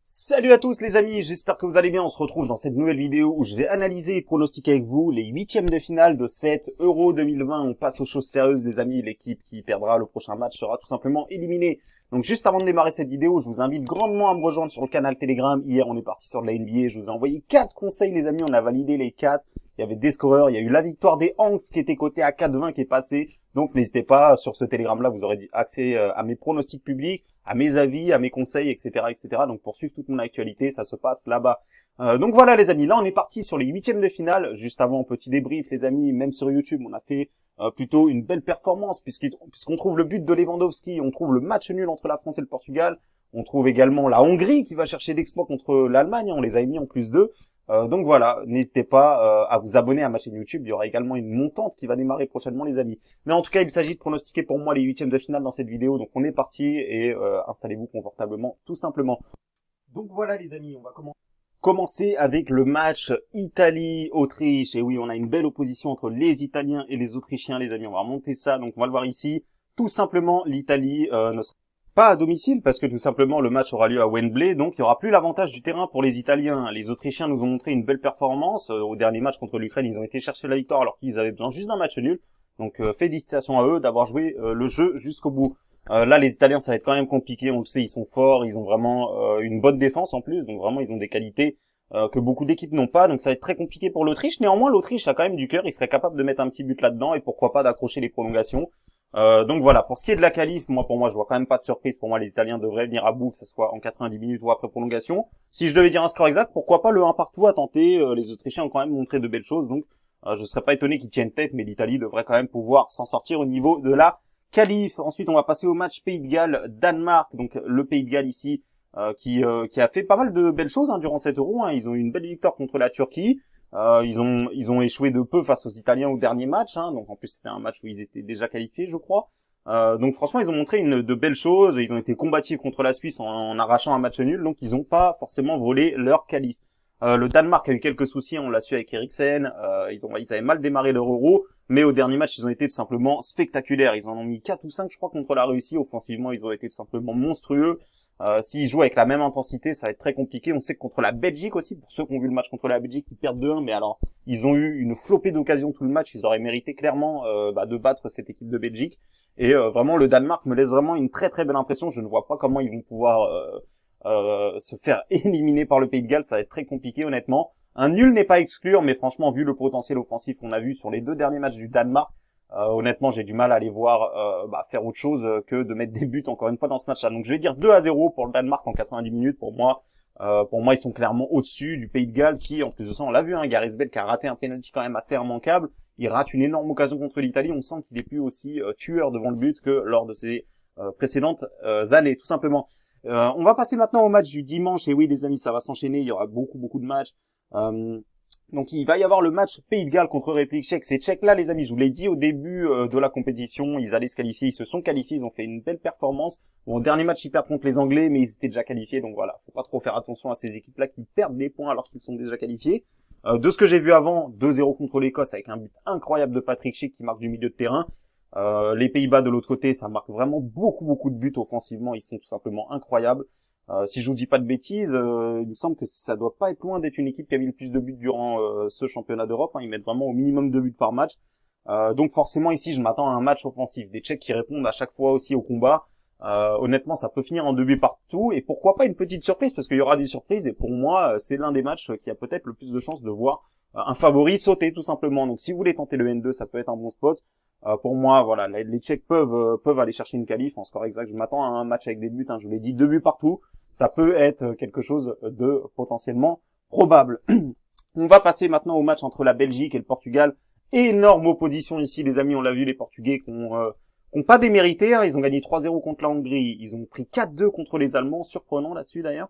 Salut à tous les amis, j'espère que vous allez bien. On se retrouve dans cette nouvelle vidéo où je vais analyser et pronostiquer avec vous les huitièmes de finale de cette Euro 2020. On passe aux choses sérieuses les amis, l'équipe qui perdra le prochain match sera tout simplement éliminée. Donc juste avant de démarrer cette vidéo, je vous invite grandement à me rejoindre sur le canal Telegram. Hier on est parti sur de la NBA, je vous ai envoyé 4 conseils les amis, on a validé les 4. Il y avait des scoreurs, il y a eu la victoire des Hanks qui était cotée à 4,20 qui est passée. Donc n'hésitez pas, sur ce Telegram là vous aurez accès à mes pronostics publics, à mes avis, à mes conseils, etc., etc. Donc pour suivre toute mon actualité, ça se passe là-bas. Donc voilà les amis, là on est parti sur les huitièmes de finale. Juste avant, petit débrief les amis, même sur YouTube, on a fait plutôt une belle performance puisqu'on trouve le but de Lewandowski, on trouve le match nul entre la France et le Portugal, on trouve également la Hongrie qui va chercher l'exploit contre l'Allemagne, on les a mis en plus 2. Donc voilà, n'hésitez pas à vous abonner à ma chaîne YouTube, il y aura également une montante qui va démarrer prochainement les amis. Mais en tout cas, il s'agit de pronostiquer pour moi les huitièmes de finale dans cette vidéo, donc on est parti et installez-vous confortablement tout simplement. Donc voilà les amis, on va commencer avec le match Italie-Autriche. Et oui, on a une belle opposition entre les Italiens et les Autrichiens les amis, on va remonter ça, donc on va le voir ici. Tout simplement, l'Italie ne sera pas à domicile parce que tout simplement le match aura lieu à Wembley, donc il y aura plus l'avantage du terrain pour les Italiens. Les Autrichiens nous ont montré une belle performance au dernier match contre l'Ukraine, ils ont été chercher la victoire alors qu'ils avaient besoin juste d'un match nul. Donc félicitations à eux d'avoir joué le jeu jusqu'au bout. Là les Italiens ça va être quand même compliqué, on le sait, ils sont forts, ils ont vraiment une bonne défense en plus, donc vraiment ils ont des qualités que beaucoup d'équipes n'ont pas, donc ça va être très compliqué pour l'Autriche. Néanmoins l'Autriche a quand même du cœur, ils seraient capables de mettre un petit but là-dedans et pourquoi pas d'accrocher les prolongations. Donc voilà, pour ce qui est de la qualif, pour moi je vois quand même pas de surprise. Pour moi les Italiens devraient venir à bout, que ce soit en 90 minutes ou après prolongation. Si je devais dire un score exact, pourquoi pas le 1 partout à tenter. Les Autrichiens ont quand même montré de belles choses, donc je serais pas étonné qu'ils tiennent tête, mais l'Italie devrait quand même pouvoir s'en sortir au niveau de la qualif. Ensuite on va passer au match Pays de Galles-Danemark, donc le Pays de Galles ici qui a fait pas mal de belles choses durant cette Euro. Ils ont eu une belle victoire contre la Turquie. Ils ont échoué de peu face aux Italiens au dernier match, donc en plus c'était un match où ils étaient déjà qualifiés, je crois. Donc franchement, ils ont montré de belles choses. Ils ont été combatifs contre la Suisse en arrachant un match nul, donc ils n'ont pas forcément volé leur qualif. Le Danemark a eu quelques soucis, on l'a su avec Eriksen. Ils avaient mal démarré leur Euro, mais au dernier match, ils ont été tout simplement spectaculaires. Ils en ont mis 4 ou 5, je crois, contre la Russie. Offensivement, ils ont été tout simplement monstrueux. S'ils jouent avec la même intensité, ça va être très compliqué. On sait que contre la Belgique aussi, pour ceux qui ont vu le match contre la Belgique, ils perdent 2-1, mais alors ils ont eu une flopée d'occasions tout le match. Ils auraient mérité clairement de battre cette équipe de Belgique. Et vraiment, le Danemark me laisse vraiment une très très belle impression. Je ne vois pas comment ils vont pouvoir se faire éliminer par le Pays de Galles. Ça va être très compliqué honnêtement. Un nul n'est pas à exclure, mais franchement, vu le potentiel offensif qu'on a vu sur les 2 derniers matchs du Danemark, honnêtement, j'ai du mal à les voir faire autre chose que de mettre des buts encore une fois dans ce match-là. Donc je vais dire 2-0 pour le Danemark en 90 minutes. Pour moi, ils sont clairement au-dessus du Pays de Galles qui, en plus de ça, on l'a vu, Gareth Bale qui a raté un penalty quand même assez immanquable. Il rate une énorme occasion contre l'Italie. On sent qu'il est plus aussi tueur devant le but que lors de ses précédentes années, tout simplement. On va passer maintenant au match du dimanche. Et oui, les amis, ça va s'enchaîner. Il y aura beaucoup de matchs. Donc il va y avoir le match Pays de Galles contre République tchèque. Ces Tchèques là les amis, je vous l'ai dit au début de la compétition, ils allaient se qualifier, ils se sont qualifiés, ils ont fait une belle performance. Bon, au dernier match ils perdent contre les Anglais, mais ils étaient déjà qualifiés, donc voilà, faut pas trop faire attention à ces équipes là qui perdent des points alors qu'ils sont déjà qualifiés. De ce que j'ai vu avant, 2-0 contre l'Écosse avec un but incroyable de Patrick Schick qui marque du milieu de terrain. Les Pays-Bas de l'autre côté, ça marque vraiment beaucoup de buts offensivement, ils sont tout simplement incroyables. Si je vous dis pas de bêtises, il me semble que ça doit pas être loin d'être une équipe qui a mis le plus de buts durant ce championnat d'Europe. Ils mettent vraiment au minimum 2 buts par match. Donc forcément ici, je m'attends à un match offensif. Des Tchèques qui répondent à chaque fois aussi au combat. Honnêtement, ça peut finir en 2 buts partout. Et pourquoi pas une petite surprise, parce qu'il y aura des surprises. Et pour moi, c'est l'un des matchs qui a peut-être le plus de chances de voir un favori sauter tout simplement. Donc si vous voulez tenter le N2, ça peut être un bon spot. Pour moi, voilà, les Tchèques peuvent aller chercher une qualif en score exact. Je m'attends à un match avec des buts, je vous l'ai dit, 2 buts partout. Ça peut être quelque chose de potentiellement probable. On va passer maintenant au match entre la Belgique et le Portugal. Énorme opposition ici, les amis, on l'a vu, les Portugais qui ont pas démérité. Ils ont gagné 3-0 contre la Hongrie. Ils ont pris 4-2 contre les Allemands, surprenant là-dessus d'ailleurs.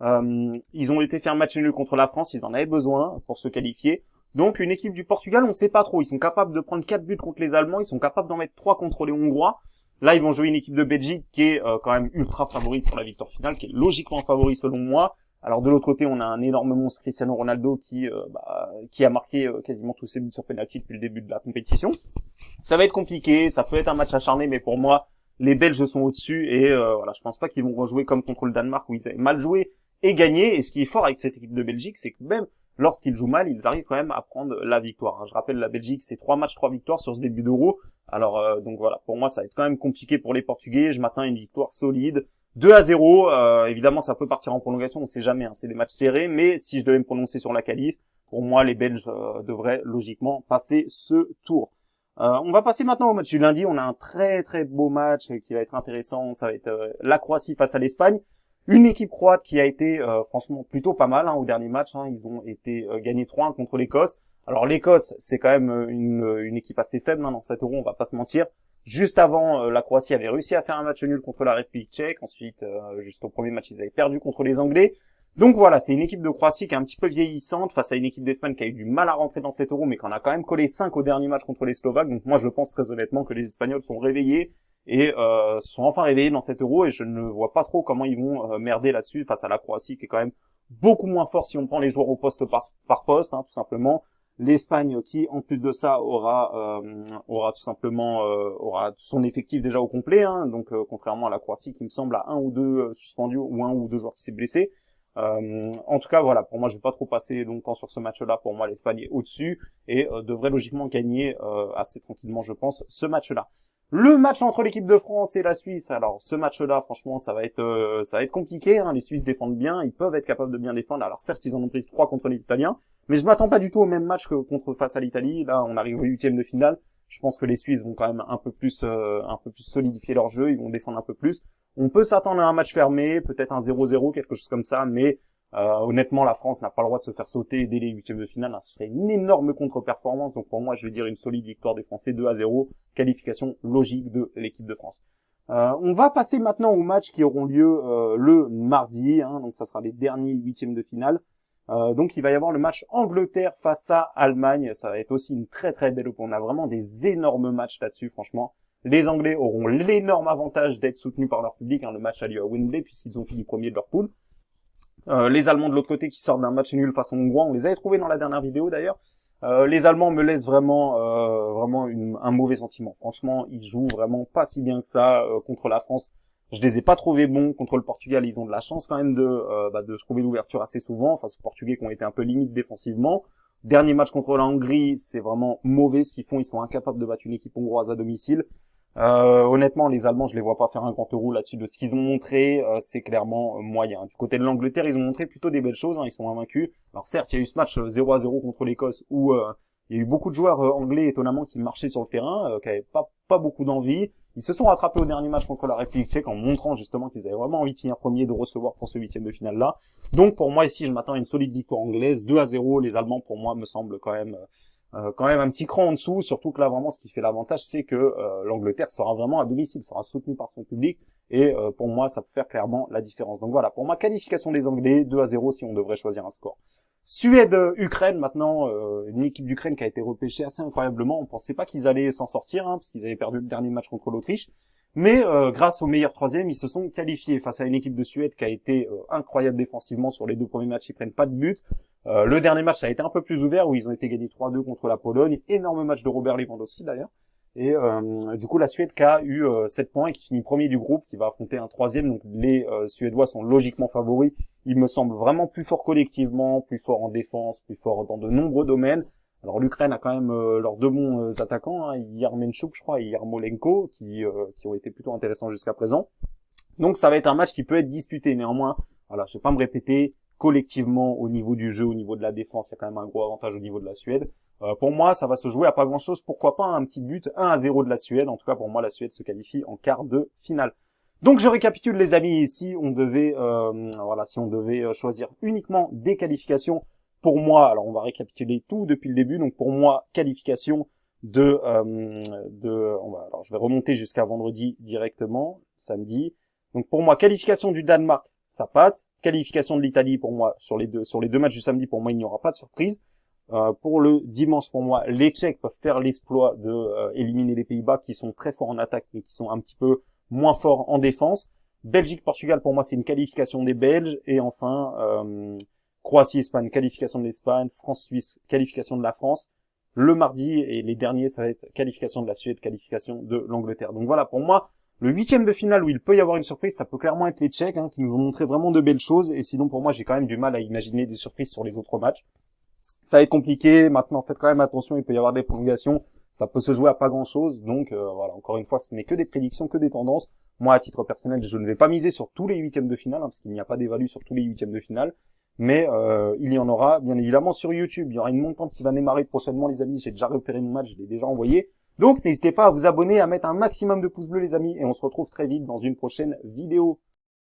Ils ont été faire match nul contre la France, ils en avaient besoin pour se qualifier. Donc une équipe du Portugal, on sait pas trop. Ils sont capables de prendre 4 buts contre les Allemands, ils sont capables d'en mettre 3 contre les Hongrois. Là, ils vont jouer une équipe de Belgique qui est quand même ultra favorite pour la victoire finale, qui est logiquement favori selon moi. Alors de l'autre côté, on a un énorme monstre, Cristiano Ronaldo, qui a marqué quasiment tous ses buts sur penalty depuis le début de la compétition. Ça va être compliqué, ça peut être un match acharné, mais pour moi, les Belges sont au-dessus et voilà, je pense pas qu'ils vont rejouer comme contre le Danemark où ils avaient mal joué et gagner. Et ce qui est fort avec cette équipe de Belgique, c'est que même lorsqu'ils jouent mal, ils arrivent quand même à prendre la victoire. Je rappelle, la Belgique, c'est 3 matchs, 3 victoires sur ce début d'Euro. Alors donc voilà, pour moi, ça va être quand même compliqué pour les Portugais. Je m'attends à une victoire solide. 2-0, évidemment, ça peut partir en prolongation, on sait jamais, hein, c'est des matchs serrés, mais si je devais me prononcer sur la qualif, pour moi, les Belges devraient logiquement passer ce tour. On va passer maintenant au match du lundi. On a un très très beau match qui va être intéressant. Ça va être la Croatie face à l'Espagne. Une équipe croate qui a été franchement plutôt pas mal au dernier match. Ils ont été gagnés 3-1 contre l'Écosse. Alors l'Écosse, c'est quand même une équipe assez faible dans cet Euro, on va pas se mentir. Juste avant, la Croatie avait réussi à faire un match nul contre la République tchèque. Ensuite, juste au premier match, ils avaient perdu contre les Anglais. Donc voilà, c'est une équipe de Croatie qui est un petit peu vieillissante face à une équipe d'Espagne qui a eu du mal à rentrer dans cet Euro, mais qu'on a quand même collé 5 au dernier match contre les Slovaques. Donc moi, je pense très honnêtement que les Espagnols sont réveillés et se sont enfin réveillés dans cet Euro, et je ne vois pas trop comment ils vont merder là-dessus face à la Croatie qui est quand même beaucoup moins fort si on prend les joueurs au poste par poste, tout simplement. L'Espagne qui, en plus de ça, aura tout simplement aura son effectif déjà au complet, donc contrairement à la Croatie qui me semble à un ou deux suspendus ou un ou deux joueurs qui s'est blessé. En tout cas, voilà, pour moi, je vais pas trop passer longtemps sur ce match-là. Pour moi, l'Espagne est au-dessus et devrait logiquement gagner assez tranquillement, je pense, ce match-là. Le match entre l'équipe de France et la Suisse. Alors, ce match-là, franchement, ça va être compliqué. Les Suisses défendent bien, ils peuvent être capables de bien défendre. Alors, certes, ils en ont pris 3 contre les Italiens, mais je m'attends pas du tout au même match que contre face à l'Italie. Là, on arrive au 8e de finale. Je pense que les Suisses vont quand même un peu plus solidifier leur jeu. Ils vont défendre un peu plus. On peut s'attendre à un match fermé, peut-être un 0-0, quelque chose comme ça, mais honnêtement, la France n'a pas le droit de se faire sauter dès les 8e de finale. Ce serait une énorme contre-performance. Donc pour moi, je vais dire une solide victoire des Français 2-0, qualification logique de l'équipe de France. On va passer maintenant aux matchs qui auront lieu le mardi, donc ça sera les derniers 8e de finale. Donc il va y avoir le match Angleterre face à Allemagne. Ça va être aussi une très très belle opposition. On a vraiment des énormes matchs là-dessus, franchement. Les Anglais auront l'énorme avantage d'être soutenus par leur public. Le match a lieu à Wembley puisqu'ils ont fini premier de leur poule. Les Allemands de l'autre côté qui sortent d'un match nul face aux Hongrois, on les avait trouvés dans la dernière vidéo d'ailleurs. Les Allemands me laissent vraiment un mauvais sentiment. Franchement, ils jouent vraiment pas si bien que ça contre la France. Je les ai pas trouvés bons contre le Portugal. Ils ont de la chance quand même de trouver l'ouverture assez souvent face aux Portugais qui ont été un peu limite défensivement. Dernier match contre la Hongrie, c'est vraiment mauvais ce qu'ils font. Ils sont incapables de battre une équipe hongroise à domicile. Honnêtement, les Allemands, je les vois pas faire un grand euro là-dessus. De ce qu'ils ont montré, c'est clairement moyen. Du côté de l'Angleterre, ils ont montré plutôt des belles choses. Ils sont invaincus. Alors certes, il y a eu ce match 0-0 contre l'Écosse où il y a eu beaucoup de joueurs anglais étonnamment qui marchaient sur le terrain, qui avaient pas beaucoup d'envie. Ils se sont rattrapés au dernier match contre la République tchèque en montrant justement qu'ils avaient vraiment envie de finir premier, de recevoir pour ce 8e de finale là. Donc pour moi ici, je m'attends à une solide victoire anglaise, 2-0. Les Allemands pour moi me semblent quand même un petit cran en dessous, surtout que là vraiment ce qui fait l'avantage c'est que l'Angleterre sera vraiment à domicile, sera soutenue par son public et pour moi ça peut faire clairement la différence. Donc voilà, pour ma qualification des Anglais, 2-0 si on devrait choisir un score. Suède-Ukraine maintenant, une équipe d'Ukraine qui a été repêchée assez incroyablement. On pensait pas qu'ils allaient s'en sortir parce qu'ils avaient perdu le dernier match contre l'Autriche. Mais grâce au meilleur troisième, ils se sont qualifiés face à une équipe de Suède qui a été incroyable défensivement sur les 2 premiers matchs. Ils prennent pas de but. Le dernier match ça a été un peu plus ouvert où ils ont été gagnés 3-2 contre la Pologne. Énorme match de Robert Lewandowski d'ailleurs. Et du coup la Suède qui a eu 7 points et qui finit premier du groupe, qui va affronter un troisième. Donc les Suédois sont logiquement favoris. Ils me semblent vraiment plus forts collectivement, plus forts en défense, plus forts dans de nombreux domaines. Alors l'Ukraine a quand même leurs 2 bons attaquants, Yarmolenchuk je crois et Yarmolenko, qui ont été plutôt intéressants jusqu'à présent. Donc ça va être un match qui peut être disputé. Néanmoins, voilà, je vais pas me répéter, collectivement au niveau du jeu, au niveau de la défense, il y a quand même un gros avantage au niveau de la Suède. Pour moi, ça va se jouer à pas grand-chose. Pourquoi pas un petit but 1-0 de la Suède. En tout cas, pour moi, la Suède se qualifie en quart de finale. Donc, je récapitule les amis. Ici, on devait, si on devait choisir uniquement des qualifications, pour moi, alors on va récapituler tout depuis le début. Donc, pour moi, qualification alors je vais remonter jusqu'à vendredi directement, samedi. Donc, pour moi, qualification du Danemark, ça passe. Qualification de l'Italie, pour moi, sur les deux matchs du samedi, pour moi, il n'y aura pas de surprise. Pour le dimanche, pour moi, les Tchèques peuvent faire l'exploit de éliminer les Pays-Bas, qui sont très forts en attaque, mais qui sont un petit peu moins forts en défense. Belgique-Portugal, pour moi, c'est une qualification des Belges. Et enfin, Croatie-Espagne, qualification de l'Espagne. France-Suisse, qualification de la France. Le mardi et les derniers, ça va être qualification de la Suède, qualification de l'Angleterre. Donc voilà, pour moi, Le huitième de finale où il peut y avoir une surprise, ça peut clairement être les Tchèques, hein, qui nous ont montré vraiment de belles choses. Et sinon, pour moi, j'ai quand même du mal à imaginer des surprises sur les autres matchs. Ça va être compliqué. Maintenant, faites quand même attention, il peut y avoir des prolongations. Ça peut se jouer à pas grand-chose. Donc, voilà, encore une fois, ce n'est que des prédictions, que des tendances. Moi, à titre personnel, je ne vais pas miser sur tous les huitièmes de finale, hein, parce qu'il n'y a pas d'évalue sur tous les huitièmes de finale. Mais il y en aura, bien évidemment, sur YouTube. Il y aura une montante qui va démarrer prochainement, les amis. J'ai déjà repéré mon match, je l'ai déjà envoyé. Donc, n'hésitez pas à vous abonner, à mettre un maximum de pouces bleus, les amis. Et on se retrouve très vite dans une prochaine vidéo.